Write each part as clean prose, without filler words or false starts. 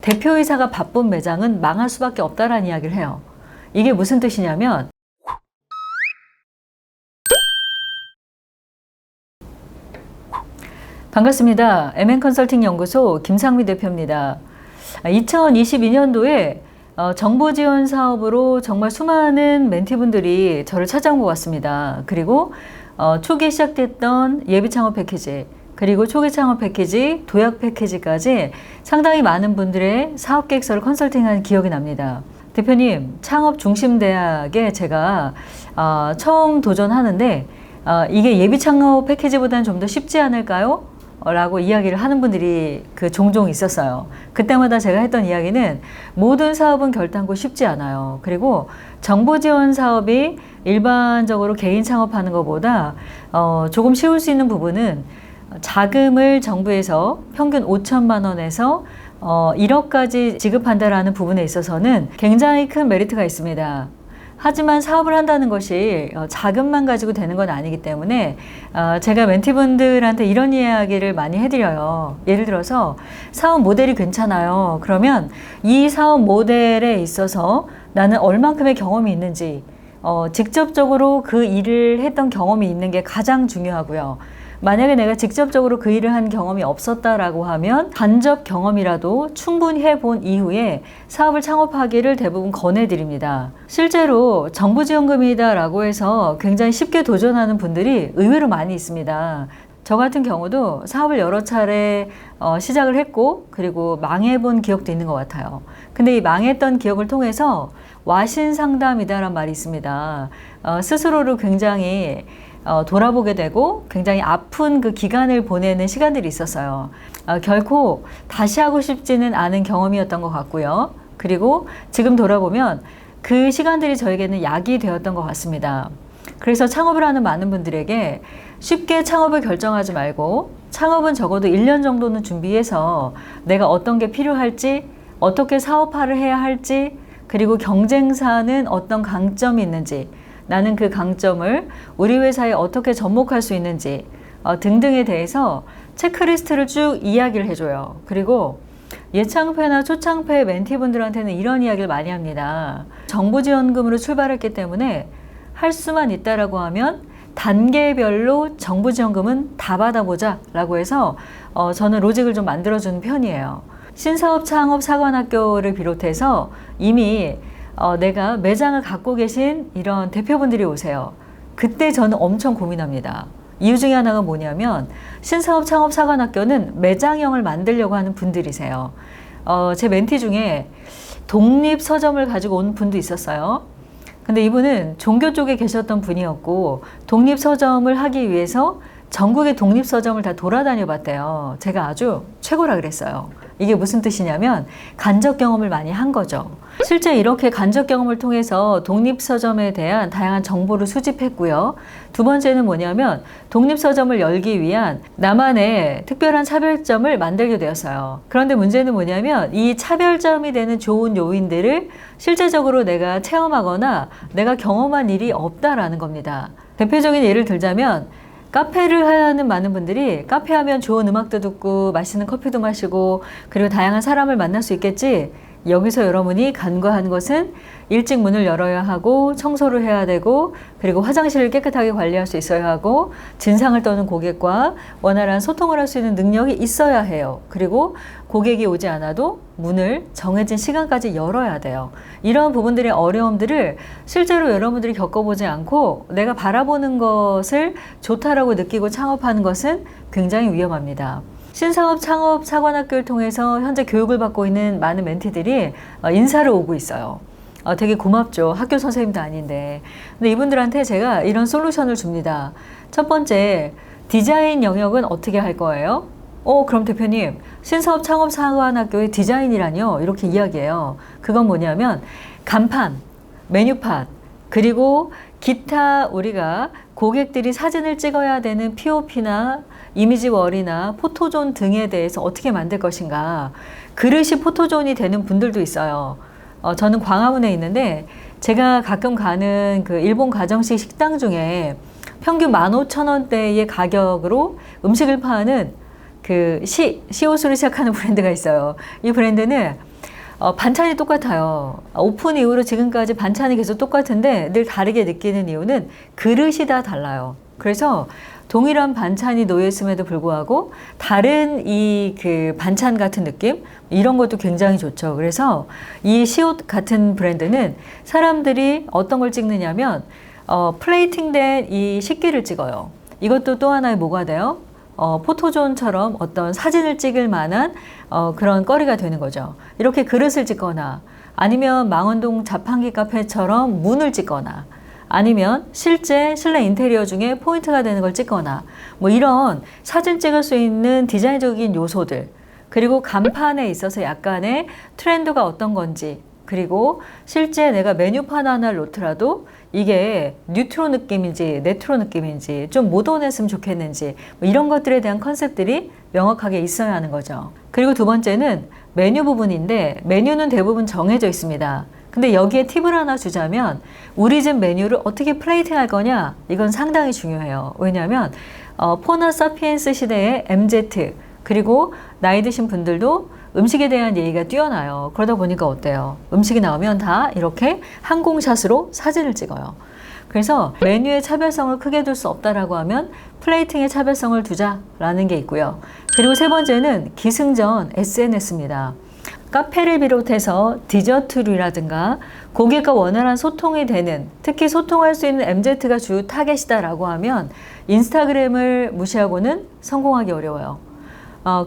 대표이사가 바쁜 매장은 망할 수밖에 없다라는 이야기를 해요. 이게 무슨 뜻이냐면 반갑습니다. MN컨설팅 연구소 김상미 대표입니다. 2022년도에 정보 지원 사업으로 정말 수많은 멘티분들이 저를 찾아온 것 같습니다. 그리고 초기에 시작됐던 예비 창업 패키지, 그리고 초기 창업 패키지, 도약 패키지까지 상당히 많은 분들의 사업 계획서를 컨설팅한 기억이 납니다. 대표님, 창업 중심 대학에 제가 처음 도전하는데 이게 예비 창업 패키지보다는 좀 더 쉽지 않을까요? 라고 이야기를 하는 분들이 종종 있었어요. 그때마다 제가 했던 이야기는 모든 사업은 결단코 쉽지 않아요. 그리고 정보 지원 사업이 일반적으로 개인 창업하는 것보다 조금 쉬울 수 있는 부분은 자금을 정부에서 평균 5천만 원에서 1억까지 지급한다라는 부분에 있어서는 굉장히 큰 메리트가 있습니다. 하지만 사업을 한다는 것이 자금만 가지고 되는 건 아니기 때문에 제가 멘티분들한테 이런 이야기를 많이 해드려요. 예를 들어서 사업 모델이 괜찮아요. 그러면 이 사업 모델에 있어서 나는 얼만큼의 경험이 있는지 직접적으로 그 일을 했던 경험이 있는 게 가장 중요하고요. 만약에 내가 직접적으로 그 일을 한 경험이 없었다라고 하면 간접 경험이라도 충분히 해본 이후에 사업을 창업하기를 대부분 권해드립니다. 실제로 정부지원금이다라고 해서 굉장히 쉽게 도전하는 분들이 의외로 많이 있습니다. 저 같은 경우도 사업을 여러 차례 시작을 했고 그리고 망해본 기억도 있는 것 같아요. 근데 이 망했던 기억을 통해서 와신상담이다라는 말이 있습니다. 스스로를 굉장히 돌아보게 되고 굉장히 아픈 그 기간을 보내는 시간들이 있었어요. 결코 다시 하고 싶지는 않은 경험이었던 것 같고요. 그리고 지금 돌아보면 그 시간들이 저에게는 약이 되었던 것 같습니다. 그래서 창업을 하는 많은 분들에게 쉽게 창업을 결정하지 말고 창업은 적어도 1년 정도는 준비해서 내가 어떤 게 필요할지, 어떻게 사업화를 해야 할지, 그리고 경쟁사는 어떤 강점이 있는지, 나는 그 강점을 우리 회사에 어떻게 접목할 수 있는지 등등에 대해서 체크리스트를 쭉 이야기를 해줘요. 그리고 예창패나 초창패 멘티분들한테는 이런 이야기를 많이 합니다. 정부지원금으로 출발했기 때문에 할 수만 있다라고 하면 단계별로 정부지원금은 다 받아보자 라고 해서 저는 로직을 좀 만들어주는 편이에요. 신사업 창업 사관학교를 비롯해서 이미 내가 매장을 갖고 계신 이런 대표분들이 오세요. 그때 저는 엄청 고민합니다. 이유 중에 하나가 뭐냐면 신사업 창업 사관학교는 매장형을 만들려고 하는 분들이세요. 제 멘티 중에 독립 서점을 가지고 온 분도 있었어요. 근데 이분은 종교 쪽에 계셨던 분이었고 독립 서점을 하기 위해서 전국의 독립 서점을 다 돌아다녀 봤대요. 제가 아주 최고라 그랬어요. 이게 무슨 뜻이냐면 간접 경험을 많이 한 거죠. 실제 이렇게 간접 경험을 통해서 독립서점에 대한 다양한 정보를 수집했고요. 두 번째는 뭐냐면 독립서점을 열기 위한 나만의 특별한 차별점을 만들게 되었어요. 그런데 문제는 뭐냐면 이 차별점이 되는 좋은 요인들을 실제적으로 내가 체험하거나 내가 경험한 일이 없다라는 겁니다. 대표적인 예를 들자면 카페를 하는 많은 분들이 카페 하면 좋은 음악도 듣고 맛있는 커피도 마시고 그리고 다양한 사람을 만날 수 있겠지. 여기서 여러분이 간과한 것은 일찍 문을 열어야 하고 청소를 해야 되고 그리고 화장실을 깨끗하게 관리할 수 있어야 하고 진상을 떠는 고객과 원활한 소통을 할 수 있는 능력이 있어야 해요. 그리고 고객이 오지 않아도 문을 정해진 시간까지 열어야 돼요. 이런 부분들의 어려움들을 실제로 여러분들이 겪어보지 않고 내가 바라보는 것을 좋다라고 느끼고 창업하는 것은 굉장히 위험합니다. 신사업 창업 사관학교를 통해서 현재 교육을 받고 있는 많은 멘티들이 인사를 오고 있어요. 되게 고맙죠. 학교 선생님도 아닌데. 근데 이분들한테 제가 이런 솔루션을 줍니다. 첫 번째, 디자인 영역은 어떻게 할 거예요? 그럼 대표님, 신사업 창업 사관학교의 디자인이라뇨? 이렇게 이야기해요. 그건 뭐냐면 간판, 메뉴판, 그리고 기타 우리가 고객들이 사진을 찍어야 되는 POP나 이미지월이나 포토존 등에 대해서 어떻게 만들 것인가. 그릇이 포토존이 되는 분들도 있어요. 저는 광화문에 있는데 제가 가끔 가는 그 일본 가정식 식당 중에 평균 15,000원대의 가격으로 음식을 파는 그 시옷으로 시작하는 브랜드가 있어요. 이 브랜드는 반찬이 똑같아요. 오픈 이후로 지금까지 반찬이 계속 똑같은데 늘 다르게 느끼는 이유는 그릇이 다 달라요. 그래서 동일한 반찬이 놓여 있음에도 불구하고 다른 이 그 반찬 같은 느낌 이런 것도 굉장히 좋죠. 그래서 이 시옷 같은 브랜드는 사람들이 어떤 걸 찍느냐면 플레이팅된 이 식기를 찍어요. 이것도 또 하나의 뭐가 돼요? 포토존처럼 어떤 사진을 찍을 만한 그런 거리가 되는 거죠. 이렇게 그릇을 찍거나 아니면 망원동 자판기 카페처럼 문을 찍거나 아니면 실제 실내 인테리어 중에 포인트가 되는 걸 찍거나 뭐 이런 사진 찍을 수 있는 디자인적인 요소들 그리고 간판에 있어서 약간의 트렌드가 어떤 건지 그리고 실제 내가 메뉴판 하나를 놓더라도 이게 뉴트로 느낌인지 네트로 느낌인지 좀 모던했으면 좋겠는지 뭐 이런 것들에 대한 컨셉들이 명확하게 있어야 하는 거죠. 그리고 두 번째는 메뉴 부분인데 메뉴는 대부분 정해져 있습니다. 근데 여기에 팁을 하나 주자면 우리 집 메뉴를 어떻게 플레이팅 할 거냐 이건 상당히 중요해요. 왜냐하면 포나 사피엔스 시대의 MZ 그리고 나이 드신 분들도 음식에 대한 예의가 뛰어나요. 그러다 보니까 어때요? 음식이 나오면 다 이렇게 항공샷으로 사진을 찍어요. 그래서 메뉴의 차별성을 크게 둘 수 없다라고 하면 플레이팅의 차별성을 두자라는 게 있고요. 그리고 세 번째는 기승전 SNS입니다. 카페를 비롯해서 디저트류라든가 고객과 원활한 소통이 되는 특히 소통할 수 있는 MZ가 주 타겟이다라고 하면 인스타그램을 무시하고는 성공하기 어려워요.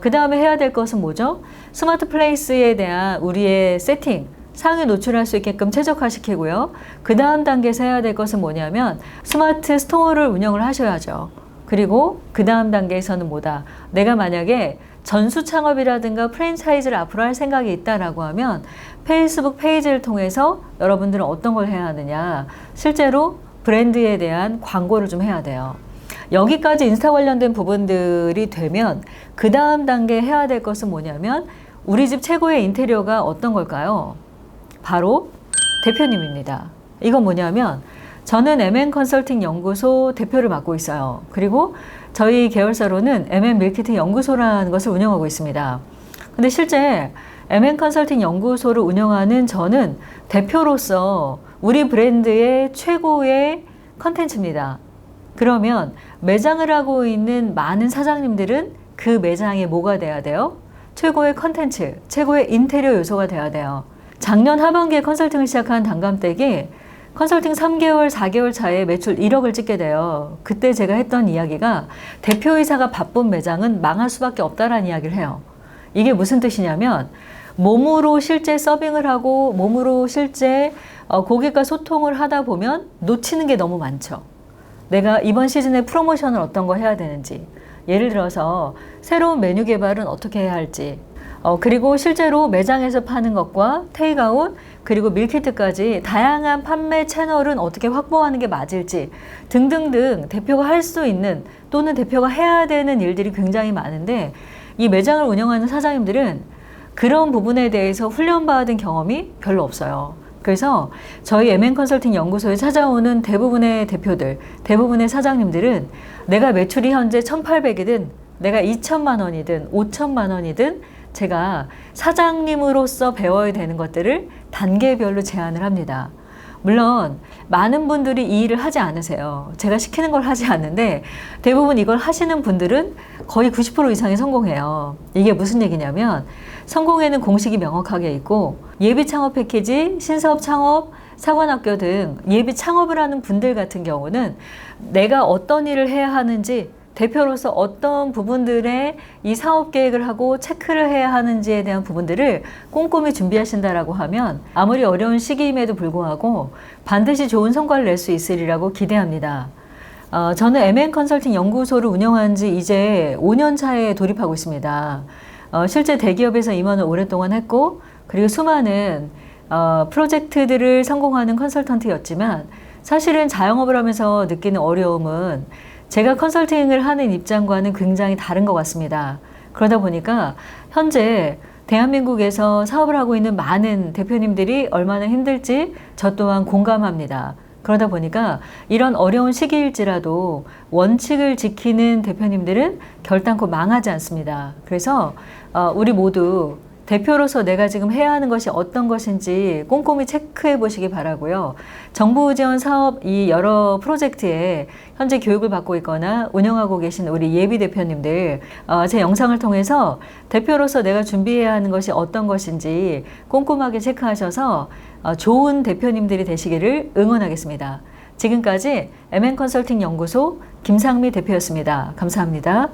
그 다음에 해야 될 것은 뭐죠? 스마트 플레이스에 대한 우리의 세팅, 상위 노출할 수 있게끔 최적화시키고요. 그 다음 단계에서 해야 될 것은 뭐냐면 스마트 스토어를 운영을 하셔야죠. 그리고 그 다음 단계에서는 뭐다? 내가 만약에 전수 창업이라든가 프랜차이즈를 앞으로 할 생각이 있다라고 하면 페이스북 페이지를 통해서 여러분들은 어떤 걸 해야 하느냐? 실제로 브랜드에 대한 광고를 좀 해야 돼요. 여기까지 인스타 관련된 부분들이 되면 그 다음 단계 해야 될 것은 뭐냐면 우리 집 최고의 인테리어가 어떤 걸까요? 바로 대표님입니다. 이건 뭐냐면 저는 MM 컨설팅 연구소 대표를 맡고 있어요. 그리고 저희 계열사로는 MM 밀키트 연구소라는 것을 운영하고 있습니다. 근데 실제 MM 컨설팅 연구소를 운영하는 저는 대표로서 우리 브랜드의 최고의 컨텐츠입니다. 그러면 매장을 하고 있는 많은 사장님들은 그 매장에 뭐가 돼야 돼요? 최고의 컨텐츠, 최고의 인테리어 요소가 돼야 돼요. 작년 하반기에 컨설팅을 시작한 단감댁이 컨설팅 3개월, 4개월 차에 매출 1억을 찍게 돼요. 그때 제가 했던 이야기가 대표이사가 바쁜 매장은 망할 수밖에 없다라는 이야기를 해요. 이게 무슨 뜻이냐면 몸으로 실제 서빙을 하고 몸으로 실제 고객과 소통을 하다 보면 놓치는 게 너무 많죠. 내가 이번 시즌에 프로모션을 어떤 거 해야 되는지 예를 들어서 새로운 메뉴 개발은 어떻게 해야 할지 그리고 실제로 매장에서 파는 것과 테이크아웃 그리고 밀키트까지 다양한 판매 채널은 어떻게 확보하는 게 맞을지 등등등 대표가 할 수 있는 또는 대표가 해야 되는 일들이 굉장히 많은데 이 매장을 운영하는 사장님들은 그런 부분에 대해서 훈련받은 경험이 별로 없어요. 그래서 저희 MM 컨설팅 연구소에 찾아오는 대부분의 대표들, 대부분의 사장님들은 내가 매출이 현재 1,800이든 내가 2천만 원이든 5천만 원이든 제가 사장님으로서 배워야 되는 것들을 단계별로 제안을 합니다. 물론 많은 분들이 이 일을 하지 않으세요. 제가 시키는 걸 하지 않는데 대부분 이걸 하시는 분들은 거의 90% 이상이 성공해요. 이게 무슨 얘기냐면 성공에는 공식이 명확하게 있고 예비 창업 패키지, 신사업 창업, 사관학교 등 예비 창업을 하는 분들 같은 경우는 내가 어떤 일을 해야 하는지 대표로서 어떤 부분들에 이 사업 계획을 하고 체크를 해야 하는지에 대한 부분들을 꼼꼼히 준비하신다라고 하면 아무리 어려운 시기임에도 불구하고 반드시 좋은 성과를 낼 수 있으리라고 기대합니다. 저는 MM 컨설팅 연구소를 운영한 지 이제 5년 차에 돌입하고 있습니다. 실제 대기업에서 임원을 오랫동안 했고 그리고 수많은 프로젝트들을 성공하는 컨설턴트였지만 사실은 자영업을 하면서 느끼는 어려움은 제가 컨설팅을 하는 입장과는 굉장히 다른 것 같습니다. 그러다 보니까 현재 대한민국에서 사업을 하고 있는 많은 대표님들이 얼마나 힘들지 저 또한 공감합니다. 그러다 보니까 이런 어려운 시기일지라도 원칙을 지키는 대표님들은 결단코 망하지 않습니다. 그래서 우리 모두 대표로서 내가 지금 해야 하는 것이 어떤 것인지 꼼꼼히 체크해 보시기 바라고요. 정부 지원 사업 이 여러 프로젝트에 현재 교육을 받고 있거나 운영하고 계신 우리 예비 대표님들, 제 영상을 통해서 대표로서 내가 준비해야 하는 것이 어떤 것인지 꼼꼼하게 체크하셔서 좋은 대표님들이 되시기를 응원하겠습니다. 지금까지 MN컨설팅 연구소 김상미 대표였습니다. 감사합니다.